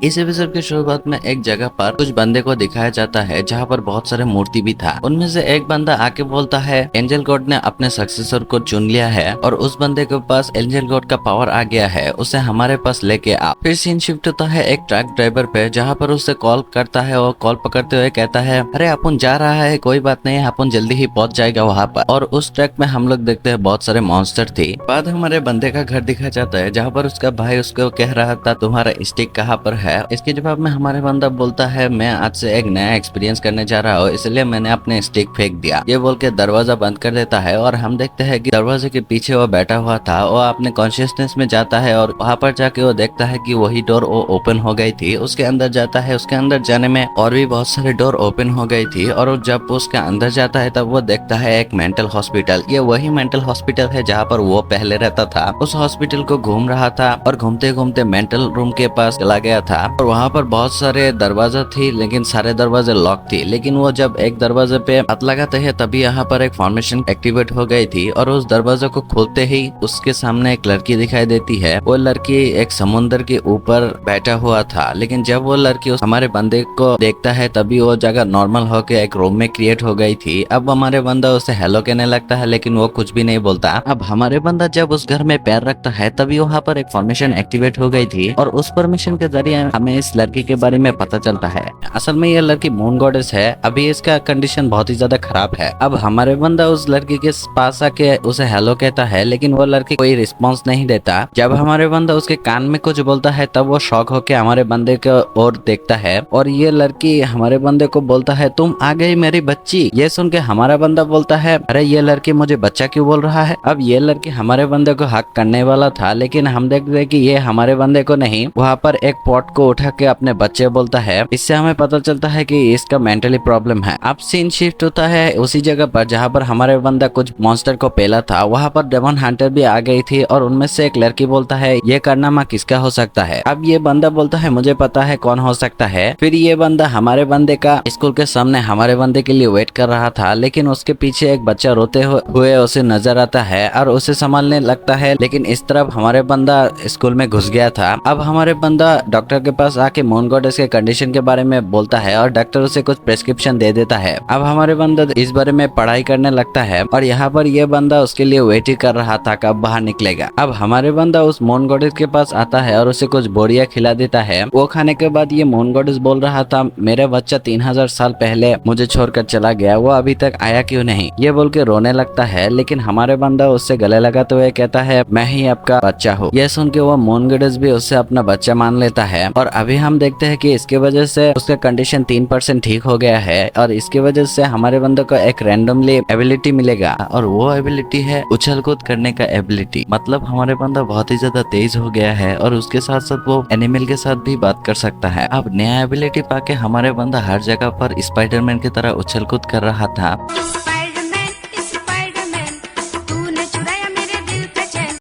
इस एपिसोड की शुरुआत में एक जगह पर कुछ बंदे को दिखाया जाता है जहाँ पर बहुत सारे मूर्ति भी था। उनमें से एक बंदा आके बोलता है एंजल गॉड ने अपने सक्सेसर को चुन लिया है और उस बंदे के पास एंजल गॉड का पावर आ गया है, उसे हमारे पास लेके आ। फिर सीन शिफ्ट होता है एक ट्रक ड्राइवर पे जहाँ पर उसे कॉल करता है और कॉल पकड़ते हुए कहता है अरे अपन जा रहा है, कोई बात नहीं, अपन जल्दी ही पहुंच जाएगा वहाँ पर। और उस ट्रक में हम लोग देखते हैं बहुत सारे मॉन्स्टर थे। बाद हमारे बंदे का घर दिखा जाता है जहाँ पर उसका भाई उसको कह रहा था तुम्हारा स्टिक कहाँ पर है। इसके जवाब में हमारे बंदा बोलता है मैं आज से एक नया एक्सपीरियंस करने जा रहा हूँ, इसलिए मैंने अपने स्टिक फेंक दिया। ये बोल के दरवाजा बंद कर देता है और हम देखते हैं कि दरवाजे के पीछे वो बैठा हुआ था। वो अपने कॉन्शियसनेस में जाता है और वहाँ पर जाके वो देखता है कि वही डोर वो ओपन हो गई थी। उसके अंदर जाता है, उसके अंदर जाने में और भी बहुत सारे डोर ओपन हो गई थी। और जब वो उसके अंदर जाता है तब वो देखता है एक मेंटल हॉस्पिटल। ये वही मेंटल हॉस्पिटल है जहाँ पर वो पहले रहता था। उस हॉस्पिटल को घूम रहा था और घूमते घूमते मेंटल रूम के पास चला गया था और वहाँ पर बहुत सारे दरवाजा थी लेकिन सारे दरवाजे लॉक थी। लेकिन वो जब एक दरवाजे पे हाथ लगाते हैं तभी यहाँ पर एक फॉर्मेशन एक्टिवेट हो गई थी और उस दरवाजे को खोलते ही उसके सामने एक लड़की दिखाई देती है। वो लड़की एक समुन्द्र के ऊपर बैठा हुआ था। लेकिन जब वो लड़की हमारे बंदे को देखता है तभी वो जगह नॉर्मल होके एक रूम में क्रिएट हो गई थी। अब हमारे बंदा उसे हेलो कहने लगता है लेकिन वो कुछ भी नहीं बोलता। अब हमारे बंदा जब उस घर में पैर रखता है तभी वहाँ पर एक फॉर्मेशन एक्टिवेट हो गई थी और उस परमिशन के जरिए हमें इस लड़की के बारे में पता चलता है। असल में ये लड़की मून गॉडेस है। अभी इसका कंडीशन बहुत ही ज्यादा खराब है। अब हमारे बंदा उस लड़की के पास आके उसे हेलो कहता है लेकिन वो लड़की कोई रिस्पॉन्स नहीं देता। जब हमारे बंदा उसके कान में कुछ बोलता है तब वो शॉक होके हमारे बंदे की ओर देखता है और ये लड़की हमारे बंदे को बोलता है तुम आ गई मेरी बच्ची। ये सुन के हमारा बंदा बोलता है अरे ये लड़की मुझे बच्चा क्यों बोल रहा है। अब ये लड़की हमारे बंदे को हक करने वाला था लेकिन हम देखते हैं कि ये हमारे बंदे को नहीं, वहाँ पर एक पॉट को उठा के अपने बच्चे बोलता है। इससे हमें पता चलता है कि इसका मेंटली प्रॉब्लम है। अब सीन शिफ्ट होता है उसी जगह पर जहाँ पर हमारे बंदा कुछ मॉन्स्टर को पेला था। वहाँ पर डेमन हंटर भी आ गई थी और उनमें से एक लड़की बोलता है ये कारनामा किसका हो सकता है। अब ये बंदा बोलता है मुझे पता है कौन हो सकता है। फिर ये बंदा हमारे बंदे का स्कूल के सामने हमारे बंदे के लिए वेट कर रहा था लेकिन उसके पीछे एक बच्चा रोते हुए उसे नजर आता है और उसे संभालने लगता है। लेकिन इस तरफ हमारे बंदा स्कूल में घुस गया था। अब हमारे बंदा डॉक्टर के पास आके मून गॉडेस के कंडीशन के बारे में बोलता है और डॉक्टर उसे कुछ प्रेस्क्रिप्शन दे देता है। अब हमारे बंदा इस बारे में पढ़ाई करने लगता है और यहाँ पर ये बंदा उसके लिए वेट ही कर रहा था कब बाहर निकलेगा। अब हमारे बंदा उस मून गॉडेस के पास आता है और उसे कुछ बोरिया खिला देता है। वो खाने के बाद ये मून गॉडेस बोल रहा था मेरा बच्चा 3000 साल पहले मुझे छोड़कर चला गया, वो अभी तक आया क्यों नहीं। ये बोल के रोने लगता है लेकिन हमारे बंदा उससे गले लगाते हुए कहता है मैं ही आपका बच्चा हूँ। यह सुन के वो मून गॉडेस भी उससे अपना बच्चा मान लेता है और अभी हम देखते हैं कि इसके वजह से उसका कंडीशन 3% ठीक हो गया है और इसके वजह से हमारे बंदे को एक रैंडमली एबिलिटी मिलेगा और वो एबिलिटी है उछल कूद करने का एबिलिटी। मतलब हमारे बंदा बहुत ही ज्यादा तेज हो गया है और उसके साथ साथ वो एनिमल के साथ भी बात कर सकता है। अब नया एबिलिटी पाके हमारे बंदा हर जगह पर स्पाइडरमैन की तरह उछल कूद कर रहा था।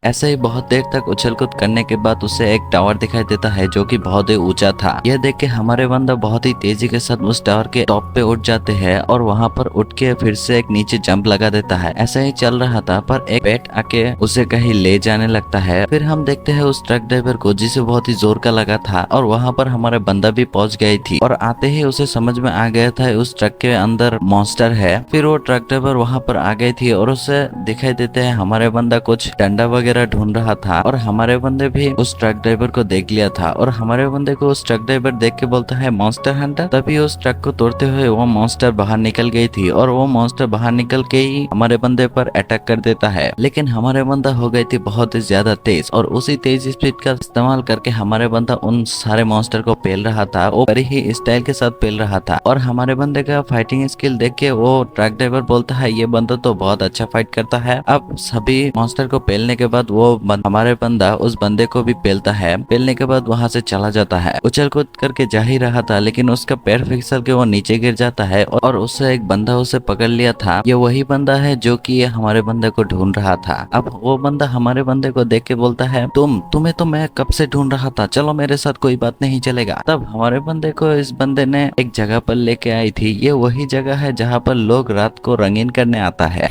ऐसे ही बहुत देर तक उछल कूद करने के बाद उसे एक टावर दिखाई देता है जो कि बहुत ही ऊंचा था। यह देख के हमारे बंदा बहुत ही तेजी के साथ उस टावर के टॉप पे उठ जाते हैं और वहां पर उठ के फिर से एक नीचे जंप लगा देता है। ऐसा ही चल रहा था पर एक पेट आके उसे कहीं ले जाने लगता है। फिर हम देखते हैं उस ट्रक ड्राइवर को जिसे बहुत ही जोर का लगा था और वहां पर हमारे बंदा भी पहुंच गई थी और आते ही उसे समझ में आ गया था उस ट्रक के अंदर मॉन्स्टर है। फिर वो ट्रक ड्राइवर वहां पर आ गई थी और उसे दिखाई देते हैं हमारे बंदा कुछ डंडा वगैरह ढूंढ रहा था और हमारे बंदे भी उस ट्रक ड्राइवर को देख लिया था और हमारे बंदे को उस ट्रक ड्राइवर देख के बोलता है मॉन्स्टर हंटर। तभी उस ट्रक को तोड़ते हुए वो मॉन्स्टर बाहर निकल गई थी और वो मॉन्स्टर बाहर निकल के ही हमारे बंदे पर अटैक कर देता है। लेकिन हमारे बंदा हो गई थी बहुत ही ज्यादा तेज और उसी तेज स्पीड का इस्तेमाल करके हमारे बंदा उन सारे मॉन्स्टर को पेल रहा था। वो बड़ी ही स्टाइल के साथ पेल रहा था और हमारे बंदे का फाइटिंग स्किल देख के वो ट्रक ड्राइवर बोलता है ये बंदा तो बहुत अच्छा फाइट करता है। अब सभी मॉन्स्टर को पेलने के बाद वो हमारे बंदा उस बंदे को भी पेलता है। पेलने के बाद वहां से चला जाता है। उछल कूद करके जा ही रहा था लेकिन उसका पैर फिसल के वो नीचे गिर जाता है और उससे एक बंदा उसे पकड़ लिया था। ये वही बंदा है जो कि ये हमारे बंदे को ढूंढ रहा था। अब वो बंदा हमारे बंदे को देख के बोलता है तुम्हें तो मैं कब से ढूंढ रहा था, चलो मेरे साथ, कोई बात नहीं चलेगा। तब हमारे बंदे को इस बंदे ने एक जगह पर लेके आई थी। ये वही जगह है जहाँ पर लोग रात को रंगीन करने आता है।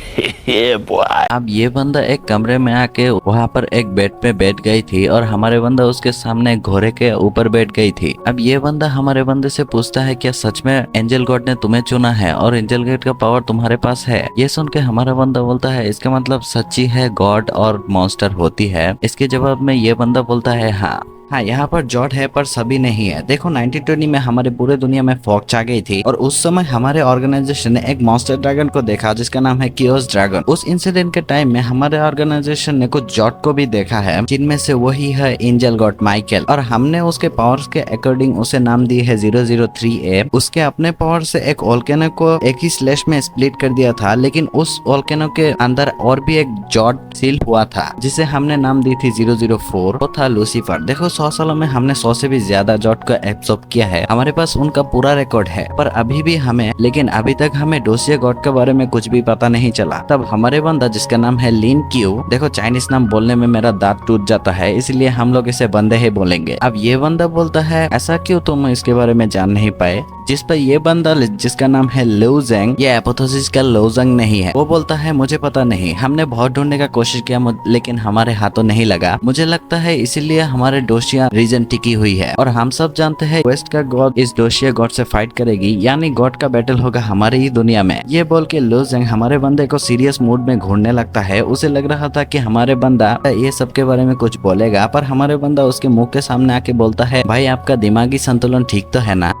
अब ये बंदा एक कमरे में आके वहाँ पर एक बेड पे बैठ गई थी और हमारे बंदा उसके सामने घोड़े के ऊपर बैठ गई थी। अब ये बंदा हमारे बंदे से पूछता है क्या सच में एंजल गॉड ने तुम्हें चुना है और एंजल गॉड का पावर तुम्हारे पास है? ये सुन के हमारा बंदा बोलता है इसका मतलब सच्ची है गॉड और मॉन्स्टर होती है। इसके जवाब में ये बंदा बोलता है हाँ, यहाँ पर जॉड है पर सभी नहीं है। देखो 1920 में हमारे पूरे दुनिया में फॉग छा गई थी और उस समय हमारे ऑर्गेनाइजेशन ने एक मॉन्स्टर ड्रैगन को देखा जिसका नाम है कियोस ड्रैगन। उस इंसिडेंट के टाइम में हमारे ऑर्गेनाइजेशन ने कुछ जॉड को भी देखा है जिनमें से वही है एंजल गॉड माइकल, और हमने उसके पावर्स के अकॉर्डिंग उसे नाम दी है 003A। उसके अपने पावर से एक वोल्केनो को एक ही स्लैश में स्प्लिट कर दिया था, लेकिन उस वोल्केनो के अंदर और भी एक जॉड सील हुआ था जिसे हमने नाम दी थी 004, वो था लूसीफर। देखो 100 सालों में हमने 100 से भी ज्यादा जॉड को एब्सॉर्ब किया है, हमारे पास उनका पूरा रिकॉर्ड है, पर अभी तक हमें डोसिया गॉड के बारे में कुछ भी पता नहीं चला। तब हमारे बंदा जिसका नाम है लिन क्यू, देखो चाइनीज नाम बोलने में मेरा दांत टूट जाता है इसलिए हम लोग इसे बंदे ही बोलेंगे। अब ये बंदा बोलता है ऐसा क्यों तुम इसके बारे में जान नहीं पाए? जिस पर ये बंदा जिसका नाम है लूजेंग, ये एपोथोसिस का लूजेंग नहीं है, वो बोलता है मुझे पता नहीं, हमने बहुत ढूंढने का कोशिश किया लेकिन हमारे हाथों नहीं लगा। मुझे लगता है इसीलिए हमारे डोशिया रीजन टिकी हुई है और हम सब जानते हैं वेस्ट का गॉड इस डोशिया गॉड से फाइट करेगी, यानी गॉड का बैटल होगा हमारे ही दुनिया में। ये बोल के लूजेंग हमारे बंदे को सीरियस मूड में घूरने लगता है। उसे लग रहा था कि हमारे बंदा ये सब के बारे में कुछ बोलेगा, पर हमारे बंदा उसके मुंह के सामने आके बोलता है भाई आपका दिमागी संतुलन ठीक तो है ना?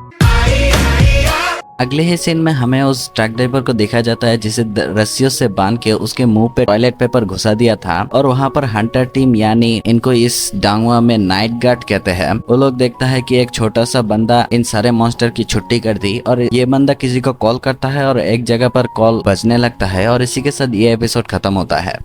अगले ही सीन में हमें उस ट्रक ड्राइवर को देखा जाता है जिसे रस्सियों से बांध के उसके मुंह पे टॉयलेट पेपर घुसा दिया था, और वहां पर हंटर टीम यानी इनको इस डांगवा में नाइट गार्ड कहते हैं, वो लोग देखता है कि एक छोटा सा बंदा इन सारे मॉन्स्टर की छुट्टी कर दी और ये बंदा किसी को कॉल करता है और एक जगह पर कॉल बजने लगता है और इसी के साथ ये एपिसोड खत्म होता है।